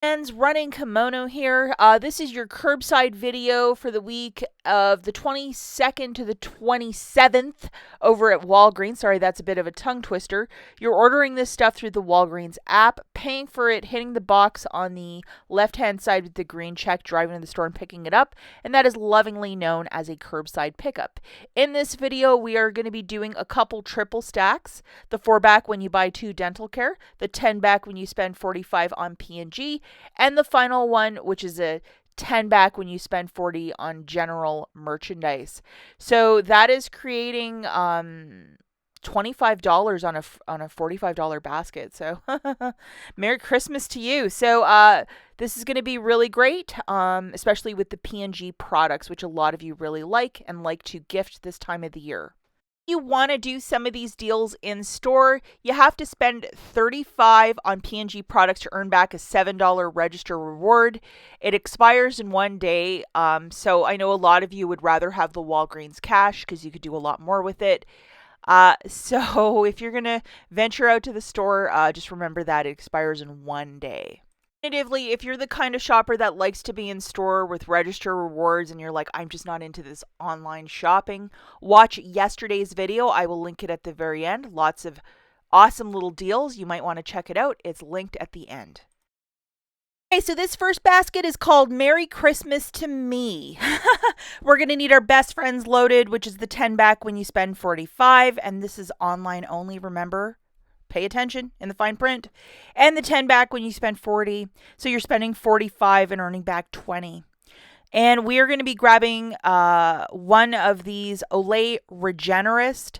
Friends, running kimono here. This is your curbside video for the week of the 22nd to the 27th over at Walgreens. Sorry, that's a bit of a tongue twister. You're ordering this stuff through the Walgreens app, paying for it, hitting the box on the left-hand side with the green check, driving to the store and picking it up, and that is lovingly known as a curbside pickup. In this video, we are going to be doing a couple triple stacks. The 4 back when you buy 2 dental care, the 10 back when you spend 45 on P&G, and the final one, which is a 10 back when you spend 40 on general merchandise. So that is creating $25 on a $45 basket. So Merry Christmas to you. So this is going to be really great, especially with the P&G products, which a lot of you really like and like to gift this time of the year. You want to do some of these deals in store, you have to spend $35 on P&G products to earn back a $7 register reward. It expires in 1 day, so I know a lot of you would rather have the Walgreens cash because you could do a lot more with it. So if you're going to venture out to the store, just remember that it expires in 1 day. Alternatively, if you're the kind of shopper that likes to be in store with register rewards and you're like, I'm just not into this online shopping, watch yesterday's video. I will link it at the very end. Lots of awesome little deals. You might want to check it out. It's linked at the end. Okay, so this first basket is called Merry Christmas to Me. We're going to need our best friends loaded, which is the 10 back when you spend 45, and this is online only, remember? Pay attention in the fine print. And the 10 back when you spend 40. So you're spending 45 and earning back 20. And we are going to be grabbing one of these Olay regenerist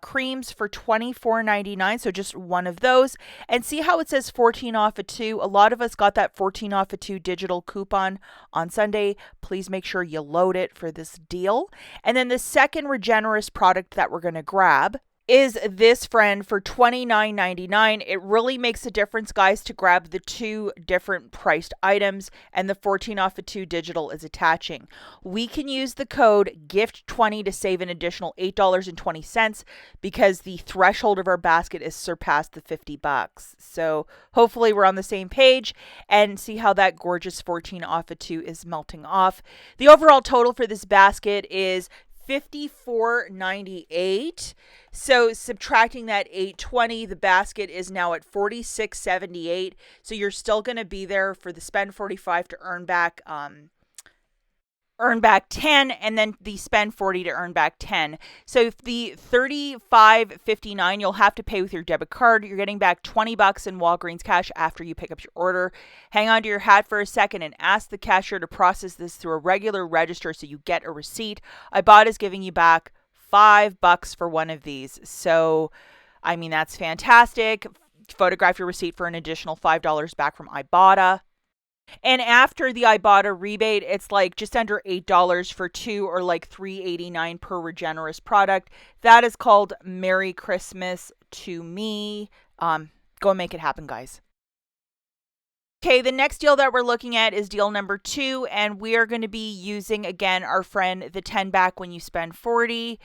creams for $24.99. So just one of those. And see how it says 14 off of 2. A lot of us got that 14 off of 2 digital coupon on Sunday. Please make sure you load it for this deal. And then the second regenerist product that we're going to grab is this friend for $29.99. It really makes a difference, guys, to grab the 2 different priced items, and the 14 off of 2 digital is attaching. We can use the code GIFT20 to save an additional $8.20 because the threshold of our basket is surpassed the $50. So hopefully we're on the same page, and see how that gorgeous 14 off of 2 is melting off. The overall total for this basket is $54.98. So subtracting that $8.20, the basket is now at $46.78. So you're still going to be there for the spend 45 to earn back 10, and then the spend 40 to earn back 10. So if the $35.59 you'll have to pay with your debit card, you're getting back $20 in Walgreens cash after you pick up your order. Hang on to your hat for a second and ask the cashier to process this through a regular register so you get a receipt. IBOTTA is giving you back $5 for one of these. So, I mean, that's fantastic. Photograph your receipt for an additional $5 back from IBOTTA. And after the IBOTTA rebate, it's like just under $8 for 2, or like $3.89 per regenerist product. That is called Merry Christmas to Me. Go and make it happen, guys. Okay, the next deal that we're looking at is deal number 2, and we are going to be using, again, our friend, the 10 back when you spend 40.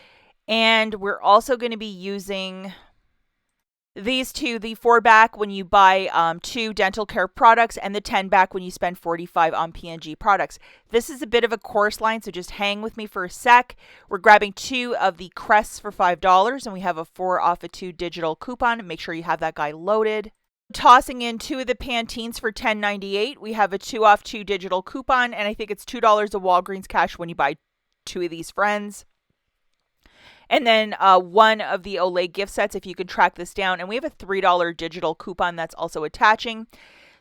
And we're also going to be using these 2, the 4 back when you buy 2 dental care products, and the 10 back when you spend 45 on P&G products. This is a bit of a course line, so just hang with me for a sec. We're grabbing 2 of the crests for $5, and we have a 4 off of 2 digital coupon. Make sure you have that guy loaded. Tossing in 2 of the Pantenes for $10.98. We have a 2 off 2 digital coupon, and I think it's $2 of Walgreens cash when you buy 2 of these friends. And then 1 of the Olay gift sets, if you can track this down. And we have a $3 digital coupon that's also attaching.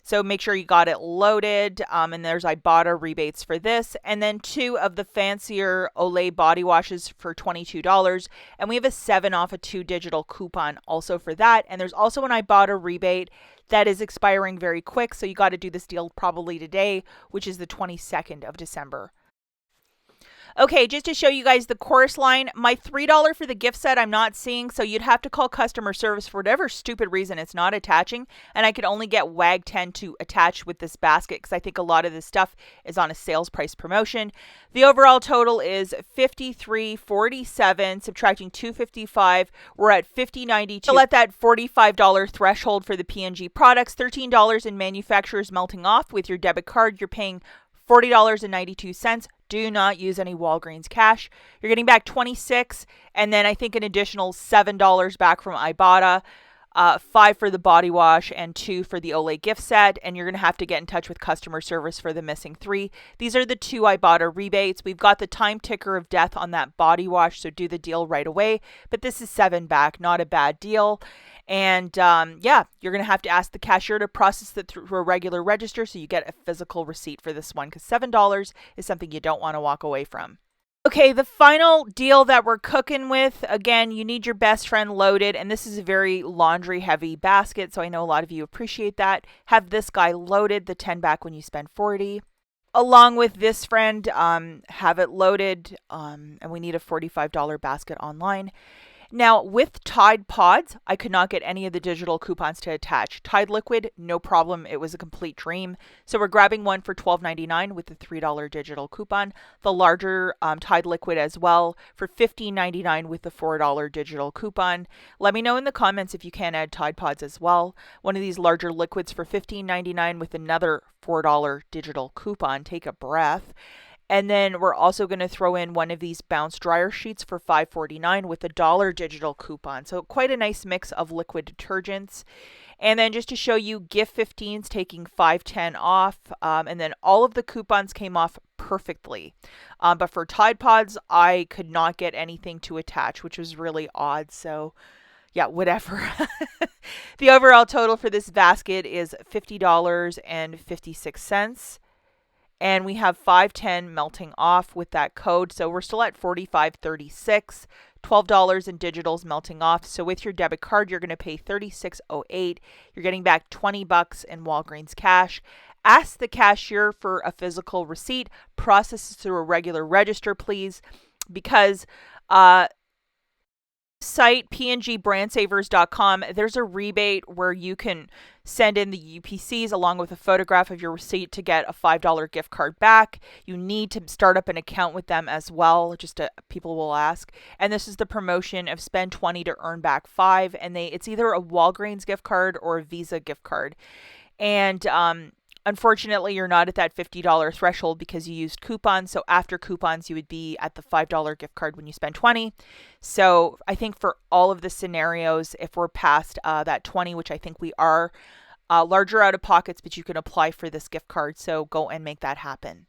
So make sure you got it loaded. And there's IBOTTA rebates for this. And then 2 of the fancier Olay body washes for $22. And we have a 7 off of 2 digital coupon also for that. And there's also an IBOTTA rebate that is expiring very quick. So you got to do this deal probably today, which is the 22nd of December. Okay, just to show you guys the chorus line, my $3 for the gift set I'm not seeing, so you'd have to call customer service for whatever stupid reason it's not attaching, and I could only get WAG 10 to attach with this basket because I think a lot of this stuff is on a sales price promotion. The overall total is $53.47, subtracting $2.55, we're at $50.92. To let that $45 threshold for the P&G products, $13 in manufacturers melting off. With your debit card, you're paying $40.92. Do not use any Walgreens cash. You're getting back $26, and then I think an additional $7 back from IBOTTA, $5 for the body wash, and $2 for the Olay gift set. And you're going to have to get in touch with customer service for the missing $3. These are the 2 IBOTTA rebates. We've got the time ticker of death on that body wash, so do the deal right away. But this is $7 back, not a bad deal. And yeah, you're going to have to ask the cashier to process it through a regular register so you get a physical receipt for this one, because $7 is something you don't want to walk away from. Okay, the final deal that we're cooking with, again, you need your best friend loaded, and this is a very laundry heavy basket, so I know a lot of you appreciate that. Have this guy loaded, the 10 back when you spend 40. Along with this friend, have it loaded, and we need a $45 basket online. Now, with Tide Pods, I could not get any of the digital coupons to attach. Tide Liquid, no problem. It was a complete dream. So we're grabbing one for $12.99 with the $3 digital coupon. The larger Tide Liquid as well for $15.99 with the $4 digital coupon. Let me know in the comments if you can add Tide Pods as well. One of these larger liquids for $15.99 with another $4 digital coupon. Take a breath. And then we're also going to throw in one of these bounce dryer sheets for $5.49 with a $1 digital coupon. So quite a nice mix of liquid detergents. And then just to show you, gift 15s taking $5.10 off. And then all of the coupons came off perfectly. But for Tide Pods, I could not get anything to attach, which was really odd. So yeah, whatever. The overall total for this basket is $50.56. And we have $5.10 melting off with that code. So we're still at $45.36, $12 in digitals melting off. So with your debit card, you're going to pay $36.08. You're getting back $20 in Walgreens cash. Ask the cashier for a physical receipt. Process it through a regular register, please, because site pngbrandSavers.com, there's a rebate where you can send in the UPCs along with a photograph of your receipt to get a $5 gift card back. You need to start up an account with them as well, people will ask. And this is the promotion of spend 20 to earn back 5, and it's either a Walgreens gift card or a Visa gift card. And unfortunately, you're not at that $50 threshold because you used coupons. So after coupons, you would be at the $5 gift card when you spend 20. So I think for all of the scenarios, if we're past that 20, which I think we are, larger out of pockets, but you can apply for this gift card. So go and make that happen.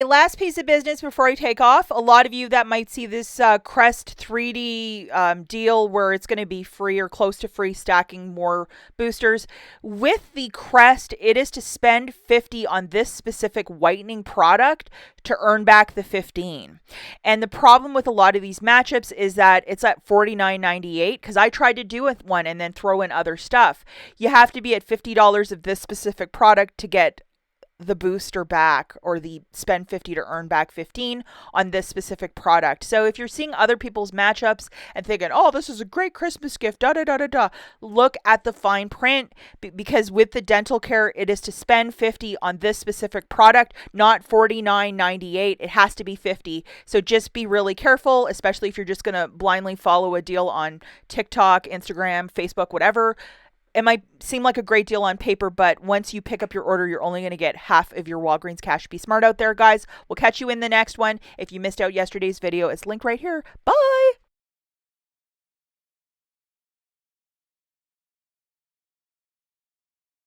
Last piece of business before I take off, a lot of you that might see this Crest 3D deal where it's going to be free or close to free, stacking more boosters. With the Crest, it is to spend $50 on this specific whitening product to earn back the $15. And the problem with a lot of these matchups is that it's at $49.98 because I tried to do with one and then throw in other stuff. You have to be at $50 of this specific product to get the booster back, or the spend $50 to earn back $15 on this specific product. So if you're seeing other people's matchups and thinking, oh, this is a great Christmas gift, look at the fine print, because with the dental care, it is to spend $50 on this specific product, not $49.98. It has to be $50. So just be really careful, especially if you're just going to blindly follow a deal on TikTok, Instagram, Facebook, whatever. It might seem like a great deal on paper, but once you pick up your order, you're only going to get half of your Walgreens cash. Be smart out there, guys. We'll catch you in the next one. If you missed out yesterday's video, it's linked right here. Bye!